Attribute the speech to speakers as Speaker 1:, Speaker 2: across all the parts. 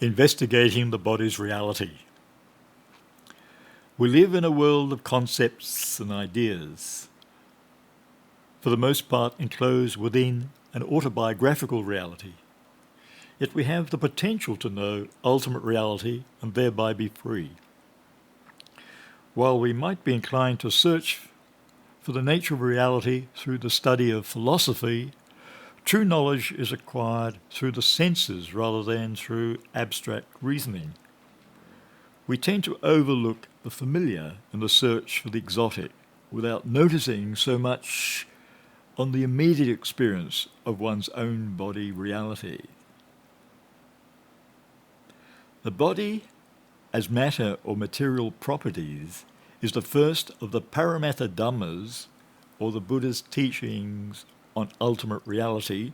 Speaker 1: Investigating the body's reality. We live in a world of concepts and ideas, for the most part enclosed within an autobiographical reality. Yet we have the potential to know ultimate reality and thereby be free. While we might be inclined to search for the nature of reality through the study of philosophy, true knowledge is acquired through the senses rather than through abstract reasoning. We tend to overlook the familiar in the search for the exotic without noticing so much on the immediate experience of one's own body reality. The body, as matter or material properties, is the first of the Paramatha Dhammas, or the Buddha's teachings on ultimate reality,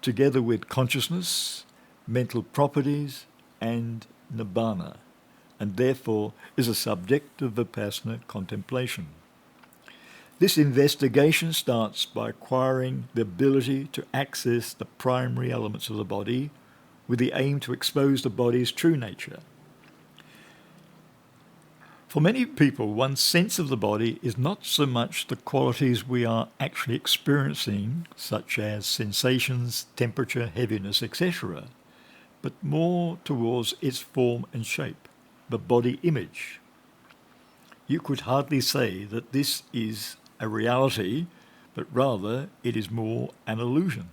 Speaker 1: together with consciousness, mental properties, and nibbana, and therefore is a subject of vipassana contemplation. This investigation starts by acquiring the ability to access the primary elements of the body with the aim to expose the body's true nature. For many people, one's sense of the body is not so much the qualities we are actually experiencing, such as sensations, temperature, heaviness, etc., but more towards its form and shape, the body image. You could hardly say that this is a reality, but rather it is more an illusion.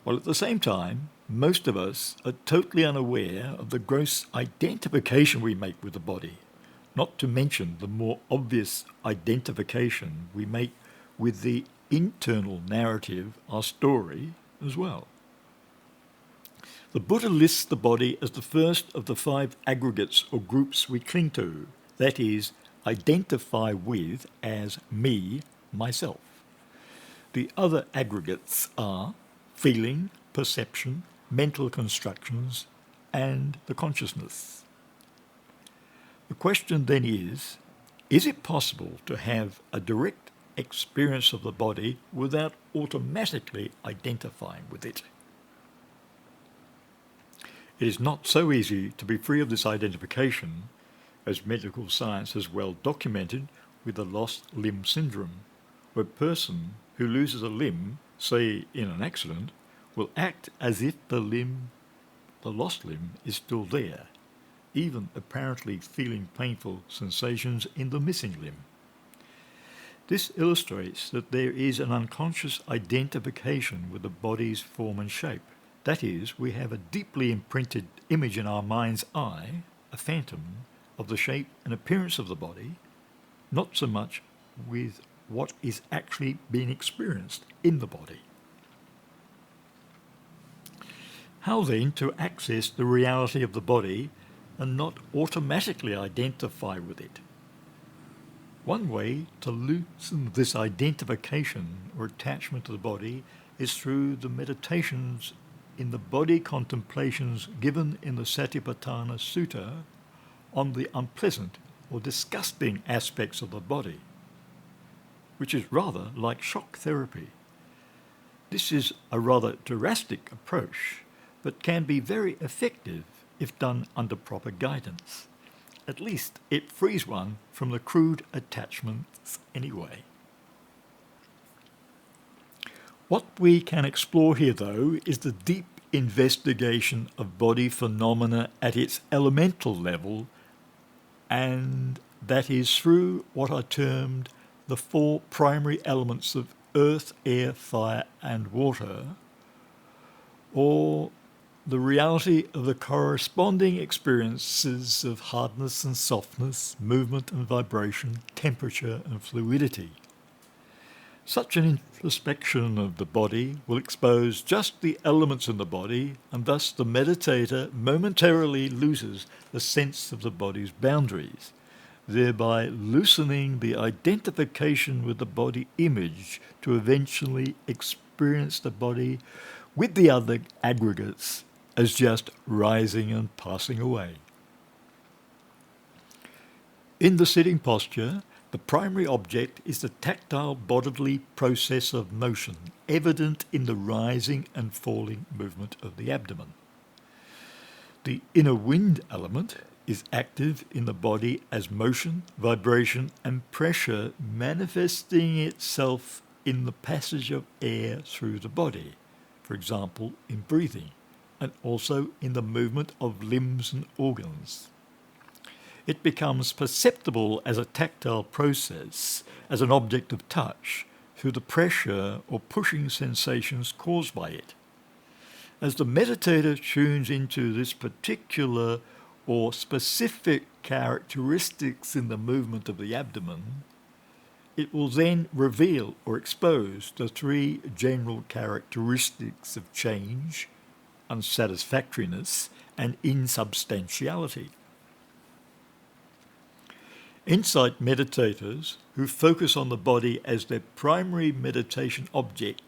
Speaker 1: While at the same time, most of us are totally unaware of the gross identification we make with the body, not to mention the more obvious identification we make with the internal narrative, our story, as well. The Buddha lists the body as the first of the 5 aggregates or groups we cling to, that is, identify with as me, myself. The other aggregates are feeling, perception, mental constructions, and the consciousness. The question then is it possible to have a direct experience of the body without automatically identifying with it? It is not so easy to be free of this identification, as medical science has well documented with the lost limb syndrome, where a person who loses a limb, say in an accident, will act as if the lost limb, is still there, even apparently feeling painful sensations in the missing limb. This illustrates that there is an unconscious identification with the body's form and shape. That is, we have a deeply imprinted image in our mind's eye, a phantom, of the shape and appearance of the body, not so much with what is actually being experienced in the body. How then to access the reality of the body and not automatically identify with it? One way to loosen this identification or attachment to the body is through the meditations in the body contemplations given in the Satipatthana Sutta on the unpleasant or disgusting aspects of the body, which is rather like shock therapy. This is a rather drastic approach, but can be very effective if done under proper guidance. At least it frees one from the crude attachments anyway. What we can explore here, though, is the deep investigation of body phenomena at its elemental level, and that is through what are termed the 4 primary elements of earth, air, fire, and water, or the reality of the corresponding experiences of hardness and softness, movement and vibration, temperature and fluidity. Such an introspection of the body will expose just the elements in the body, and thus the meditator momentarily loses the sense of the body's boundaries, thereby loosening the identification with the body image to eventually experience the body with the other aggregates as just rising and passing away. In the sitting posture, the primary object is the tactile bodily process of motion, evident in the rising and falling movement of the abdomen. The inner wind element is active in the body as motion, vibration, and pressure, manifesting itself in the passage of air through the body, for example, in breathing, and also in the movement of limbs and organs. It becomes perceptible as a tactile process, as an object of touch, through the pressure or pushing sensations caused by it. As the meditator tunes into this particular or specific characteristics in the movement of the abdomen, it will then reveal or expose the three general characteristics of change, unsatisfactoriness, and insubstantiality. Insight meditators who focus on the body as their primary meditation object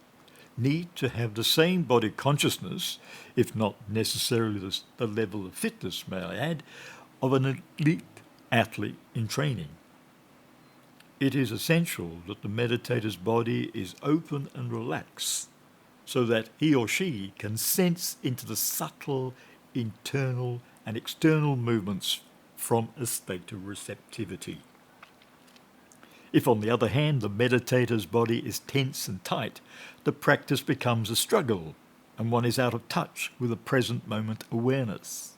Speaker 1: need to have the same body consciousness, if not necessarily the level of fitness, may I add, of an elite athlete in training. It is essential that the meditator's body is open and relaxed so that he or she can sense into the subtle internal and external movements from a state of receptivity. If, on the other hand, the meditator's body is tense and tight, the practice becomes a struggle, and one is out of touch with the present moment awareness.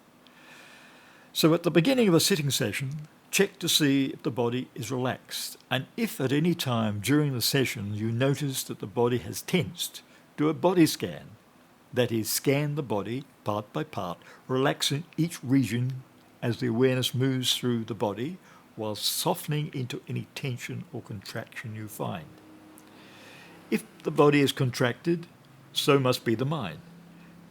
Speaker 1: So at the beginning of a sitting session, check to see if the body is relaxed, and if at any time during the session you notice that the body has tensed, do a body scan. That is, scan the body part by part, relaxing each region as the awareness moves through the body, while softening into any tension or contraction you find. If the body is contracted, so must be the mind.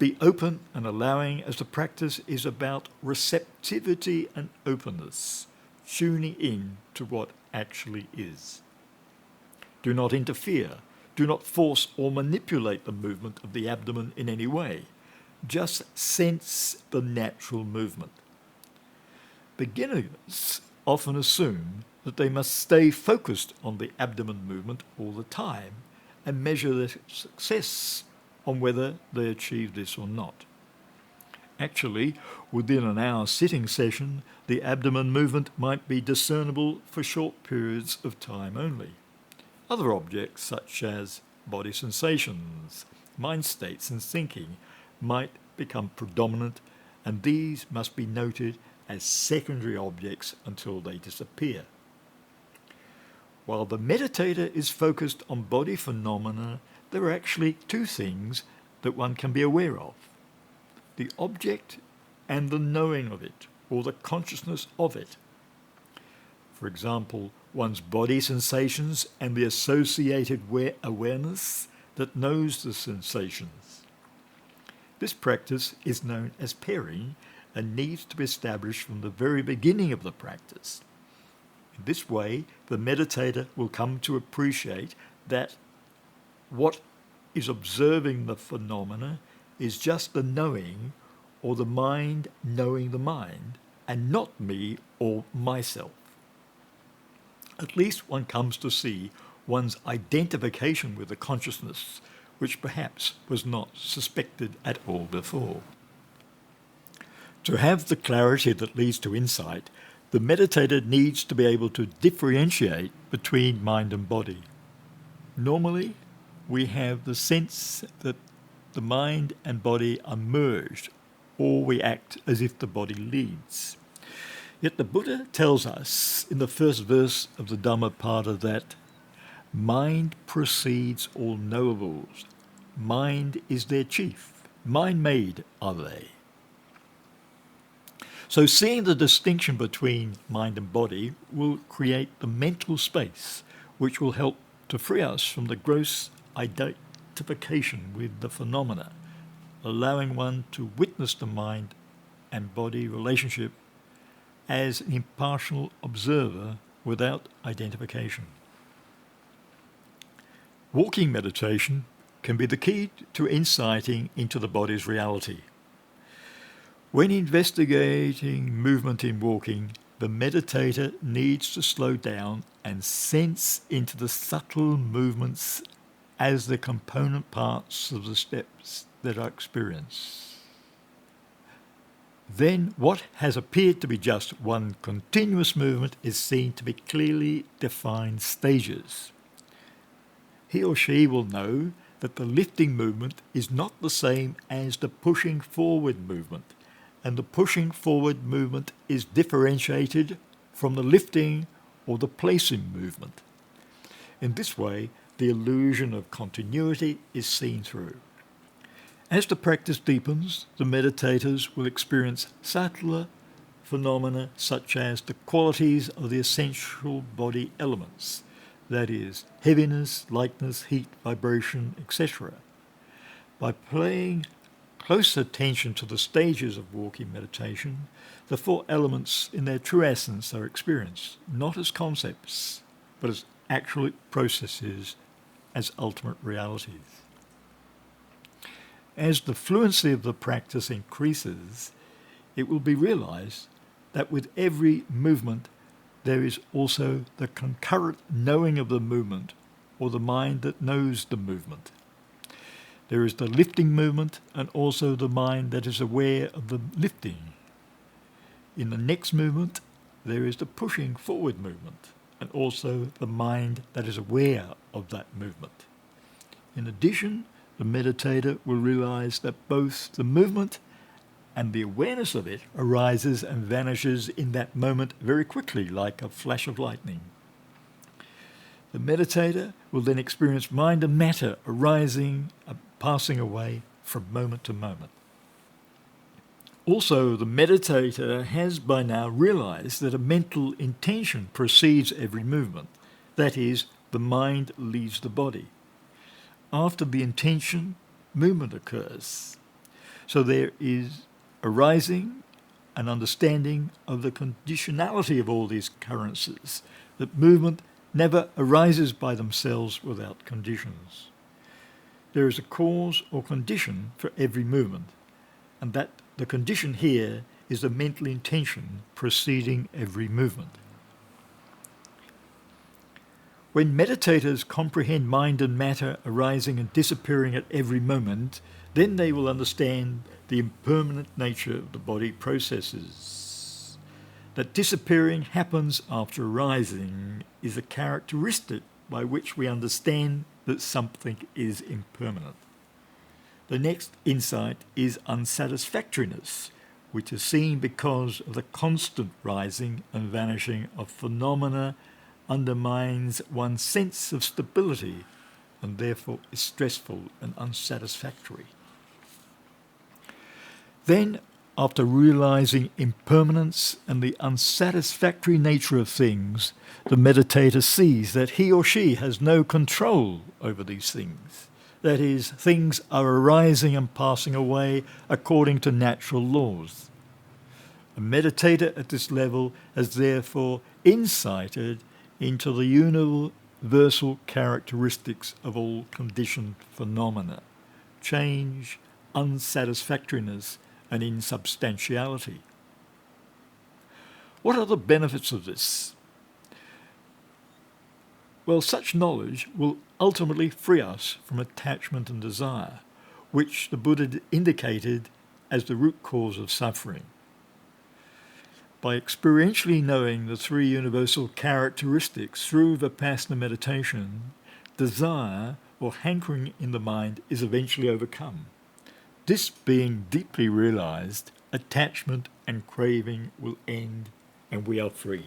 Speaker 1: Be open and allowing, as the practice is about receptivity and openness, tuning in to what actually is. Do not interfere. Do not force or manipulate the movement of the abdomen in any way. Just sense the natural movement. Beginners often assume that they must stay focused on the abdomen movement all the time and measure their success on whether they achieve this or not. Actually, within an hour sitting session, the abdomen movement might be discernible for short periods of time only. Other objects, such as body sensations, mind states, and thinking, might become predominant, and these must be noted as secondary objects until they disappear. While the meditator is focused on body phenomena, there are actually two things that one can be aware of: the object and the knowing of it, or the consciousness of it. For example, one's body sensations and the associated awareness that knows the sensations. This practice is known as pairing and needs to be established from the very beginning of the practice. In this way, the meditator will come to appreciate that what is observing the phenomena is just the knowing, or the mind knowing the mind, and not me or myself. At least one comes to see one's identification with the consciousness, which perhaps was not suspected at all before. To have the clarity that leads to insight, the meditator needs to be able to differentiate between mind and body. Normally, we have the sense that the mind and body are merged, or we act as if the body leads. Yet the Buddha tells us in the first verse of the Dhammapada that mind precedes all knowables. Mind is their chief. Mind-made are they. So seeing the distinction between mind and body will create the mental space which will help to free us from the gross identification with the phenomena, allowing one to witness the mind and body relationship as an impartial observer without identification. Walking meditation can be the key to insighting into the body's reality. When investigating movement in walking, the meditator needs to slow down and sense into the subtle movements as the component parts of the steps that are experienced. then what has appeared to be just one continuous movement is seen to be clearly defined stages. He or she will know that the lifting movement is not the same as the pushing forward movement, and the pushing forward movement is differentiated from the lifting or the placing movement. In this way, the illusion of continuity is seen through. As the practice deepens, the meditators will experience subtler phenomena such as the qualities of the essential body elements, that is, heaviness, lightness, heat, vibration, etc. By paying close attention to the stages of walking meditation, the four elements in their true essence are experienced, not as concepts, but as actual processes, as ultimate realities. As the fluency of the practice increases, it will be realized that with every movement there is also the concurrent knowing of the movement, or the mind that knows the movement. There is the lifting movement and also the mind that is aware of the lifting. In the next movement, there is the pushing forward movement and also the mind that is aware of that movement. In addition, the meditator will realize that both the movement and the awareness of it arises and vanishes in that moment very quickly, like a flash of lightning. The meditator will then experience mind and matter arising and passing away from moment to moment. Also, the meditator has by now realized that a mental intention precedes every movement. That is, the mind leaves the body. After the intention, movement occurs. So there is arising an understanding of the conditionality of all these occurrences, that movement never arises by themselves without conditions. There is a cause or condition for every movement, and that the condition here is the mental intention preceding every movement. When meditators comprehend mind and matter arising and disappearing at every moment, then they will understand the impermanent nature of the body processes. That disappearing happens after arising is a characteristic by which we understand that something is impermanent. The next insight is unsatisfactoriness, which is seen because of the constant rising and vanishing of phenomena undermines one's sense of stability and therefore is stressful and unsatisfactory. Then, after realizing impermanence and the unsatisfactory nature of things, the meditator sees that he or she has no control over these things. That is, things are arising and passing away according to natural laws. A meditator at this level has therefore insighted into the universal characteristics of all conditioned phenomena: change, unsatisfactoriness, and insubstantiality. What are the benefits of this? Well, such knowledge will ultimately free us from attachment and desire, which the Buddha indicated as the root cause of suffering. By experientially knowing the three universal characteristics through Vipassana meditation, desire or hankering in the mind is eventually overcome. This being deeply realized, attachment and craving will end and we are free.